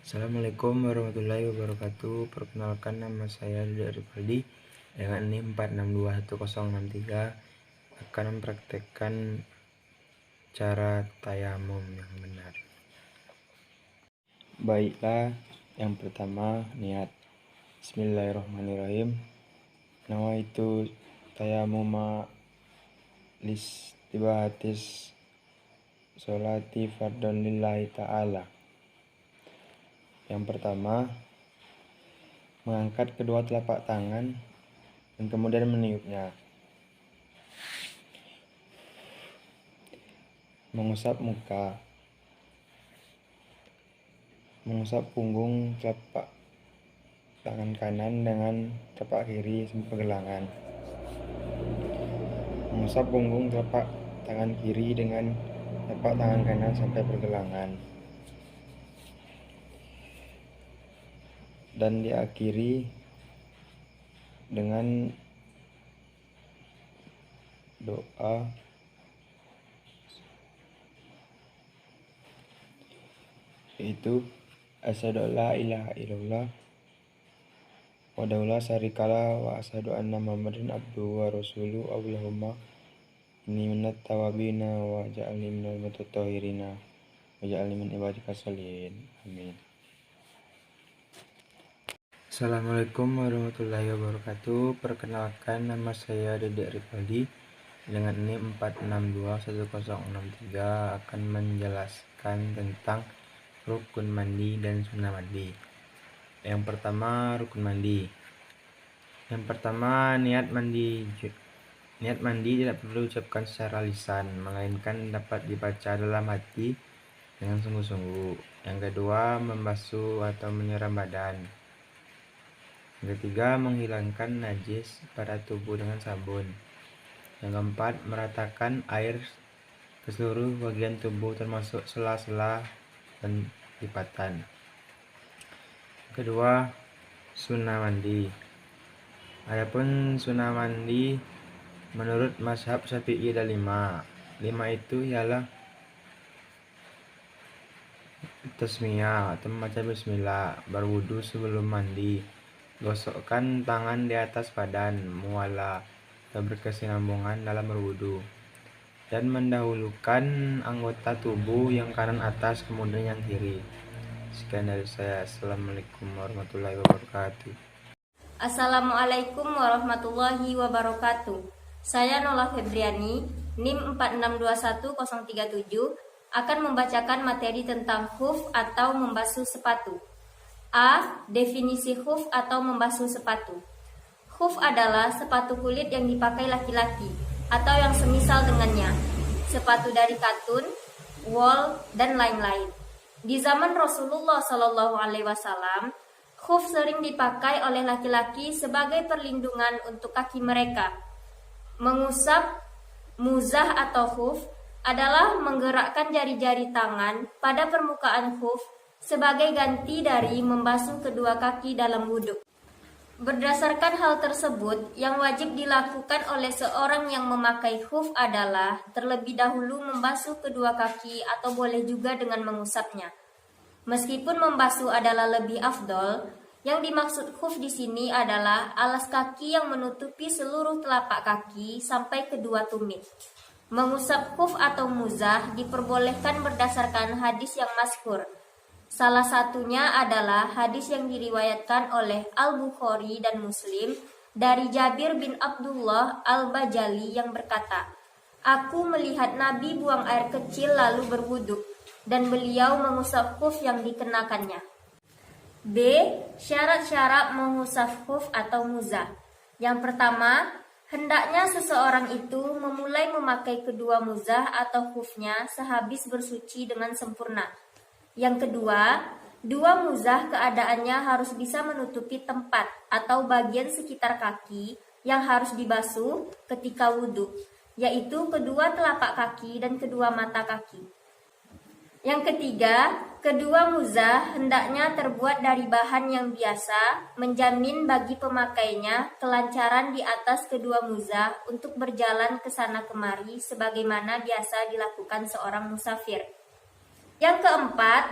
Assalamualaikum warahmatullahi wabarakatuh. Perkenalkan, nama saya Dede Ripaldi dengan NIM 4621063 akan mempraktekkan cara tayamum yang benar. Baiklah, yang pertama niat. Bismillahirrahmanirrahim. Nawaitu tayamuma listibahatis sholati fardhon lillahi ta'ala. Yang pertama, mengangkat kedua telapak tangan dan kemudian meniupnya. Mengusap muka. Mengusap punggung telapak tangan kanan dengan telapak kiri sampai pergelangan. Mengusap punggung telapak tangan kiri dengan telapak tangan kanan sampai pergelangan. Dan diakhiri dengan doa yaitu asyhadu alla ilaha illallah wahdahu la syarikalah wa asyhadu anna muhammadan abduhu wa rasuluhu. Allahumma inni minat tawabina wa ja'alni minal mutatahhirina wa ja'alni min ibadika sholihin. Amin. Assalamualaikum warahmatullahi wabarakatuh. Perkenalkan, nama saya Dede Ripaldi dengan NIM 4621063 akan menjelaskan tentang rukun mandi dan sunnah mandi. Yang pertama, rukun mandi. Yang pertama, niat mandi. Niat mandi tidak perlu diucapkan secara lisan, melainkan dapat dibaca dalam hati dengan sungguh-sungguh. Yang kedua, membasuh atau menyiram badan. Yang ketiga, menghilangkan najis pada tubuh dengan sabun. Yang keempat, meratakan air ke seluruh bagian tubuh termasuk sela-sela dan lipatan. Kedua, sunnah mandi. Adapun sunnah mandi menurut mazhab Syafi'i ada 5. 5 itu ialah tasmiyah atau membaca bismillah, berwudu sebelum mandi, gosokkan tangan di atas badan, muwala atau berkesinambungan dalam berwudu, dan mendahulukan anggota tubuh yang kanan atas kemudian yang kiri. Sekian dari saya. Assalamualaikum warahmatullahi wabarakatuh. Assalamualaikum warahmatullahi wabarakatuh. Saya Nola Febriani, NIM 4621037 akan membacakan materi tentang khuf atau membasuh sepatu. A. Definisi khuf atau membasuh sepatu. Khuf adalah sepatu kulit yang dipakai laki-laki atau yang semisal dengannya, sepatu dari katun, wol, dan lain-lain. Di zaman Rasulullah SAW, khuf sering dipakai oleh laki-laki sebagai perlindungan untuk kaki mereka. Mengusap muzah atau khuf adalah menggerakkan jari-jari tangan pada permukaan khuf sebagai ganti dari membasuh kedua kaki dalam wudhu. Berdasarkan hal tersebut, yang wajib dilakukan oleh seorang yang memakai khuf adalah terlebih dahulu membasuh kedua kaki atau boleh juga dengan mengusapnya. Meskipun membasuh adalah lebih afdol, yang dimaksud khuf di sini adalah alas kaki yang menutupi seluruh telapak kaki sampai kedua tumit. Mengusap khuf atau muzah diperbolehkan berdasarkan hadis yang masyhur. Salah satunya adalah hadis yang diriwayatkan oleh Al-Bukhari dan Muslim dari Jabir bin Abdullah Al-Bajali yang berkata, "Aku melihat Nabi buang air kecil lalu berwudu, dan beliau mengusap khuf yang dikenakannya." B. Syarat-syarat mengusap khuf atau muzah. Yang pertama, hendaknya seseorang itu memulai memakai kedua muzah atau khufnya sehabis bersuci dengan sempurna. Yang kedua, dua muzah keadaannya harus bisa menutupi tempat atau bagian sekitar kaki yang harus dibasuh ketika wudhu, yaitu kedua telapak kaki dan kedua mata kaki. Yang ketiga, kedua muzah hendaknya terbuat dari bahan yang biasa, menjamin bagi pemakainya kelancaran di atas kedua muzah untuk berjalan ke sana kemari sebagaimana biasa dilakukan seorang musafir. Yang keempat,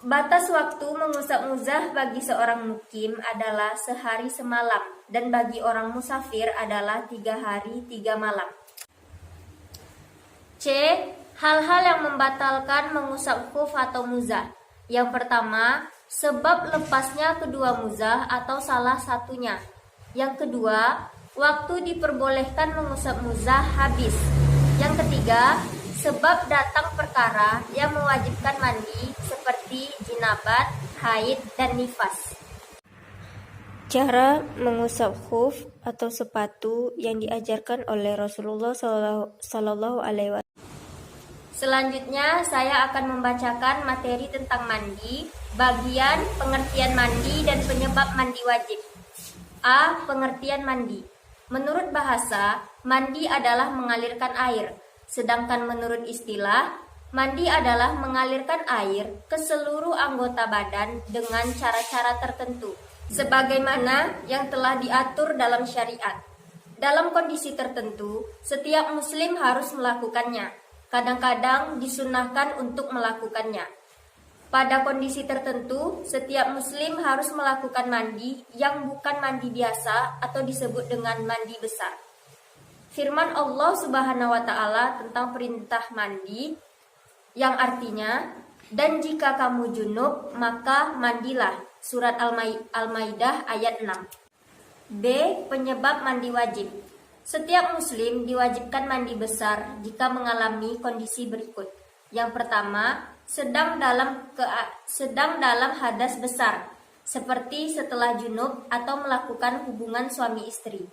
Batas waktu mengusap muzah bagi seorang mukim adalah sehari semalam, dan bagi orang musafir adalah 3 hari 3 malam. C. Hal-hal yang membatalkan mengusap khuf atau muzah. Yang pertama, sebab lepasnya kedua muzah atau salah satunya. Yang kedua, waktu diperbolehkan mengusap muzah habis. Yang ketiga, sebab datang perkara yang mewajibkan mandi seperti jinabat, haid, dan nifas. Cara mengusap khuf atau sepatu yang diajarkan oleh Rasulullah Sallallahu Alaihi Wasallam. Selanjutnya saya akan membacakan materi tentang mandi, bagian pengertian mandi dan penyebab mandi wajib. A. Pengertian mandi. Menurut bahasa, mandi adalah mengalirkan air. Sedangkan menurut istilah, mandi adalah mengalirkan air ke seluruh anggota badan dengan cara-cara tertentu, sebagaimana yang telah diatur dalam syariat. Dalam kondisi tertentu, setiap muslim harus melakukannya. Kadang-kadang disunahkan untuk melakukannya. Pada kondisi tertentu, setiap muslim harus melakukan mandi yang bukan mandi biasa atau disebut dengan mandi besar. Firman Allah Subhanahu wa Ta'ala tentang perintah mandi yang artinya, dan jika kamu junub maka mandilah. Surat Al-Maidah ayat 6. B. Penyebab mandi wajib. Setiap muslim diwajibkan mandi besar jika mengalami kondisi berikut. Yang pertama, sedang dalam hadas besar, seperti setelah junub atau melakukan hubungan suami istri.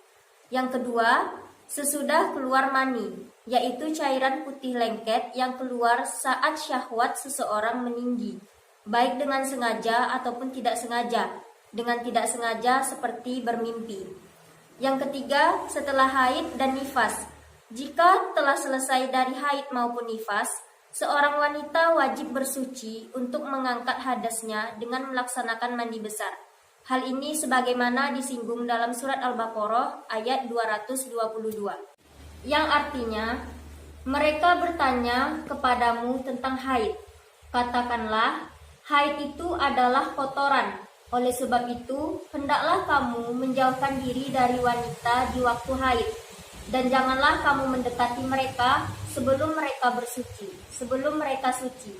Yang kedua, sesudah keluar mani, yaitu cairan putih lengket yang keluar saat syahwat seseorang meninggi, baik dengan sengaja ataupun tidak sengaja. Dengan tidak sengaja seperti bermimpi. Yang ketiga, setelah haid dan nifas. Jika telah selesai dari haid maupun nifas, seorang wanita wajib bersuci untuk mengangkat hadasnya dengan melaksanakan mandi besar. Hal ini sebagaimana disinggung dalam surat Al-Baqarah ayat 222. Yang artinya, mereka bertanya kepadamu tentang haid. Katakanlah, haid itu adalah kotoran. Oleh sebab itu, hendaklah kamu menjauhkan diri dari wanita di waktu haid, dan janganlah kamu mendekati mereka sebelum mereka suci.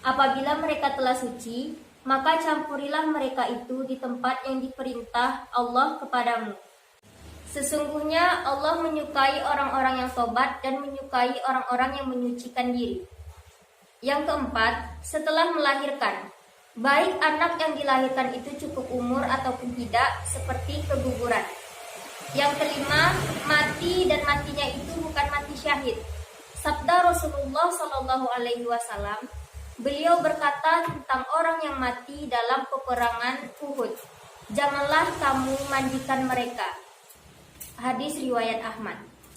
Apabila mereka telah suci, maka campurilah mereka itu di tempat yang diperintah Allah kepadamu. Sesungguhnya Allah menyukai orang-orang yang tobat dan menyukai orang-orang yang menyucikan diri. Yang keempat, setelah melahirkan. Baik anak yang dilahirkan itu cukup umur ataupun tidak, seperti keguguran. Yang kelima, mati dan matinya itu bukan mati syahid. Sabda Rasulullah Sallallahu Alaihi Wasallam, beliau berkata tentang orang yang mati dalam peperangan Uhud, janganlah kamu mandikan mereka. Hadis riwayat Ahmad.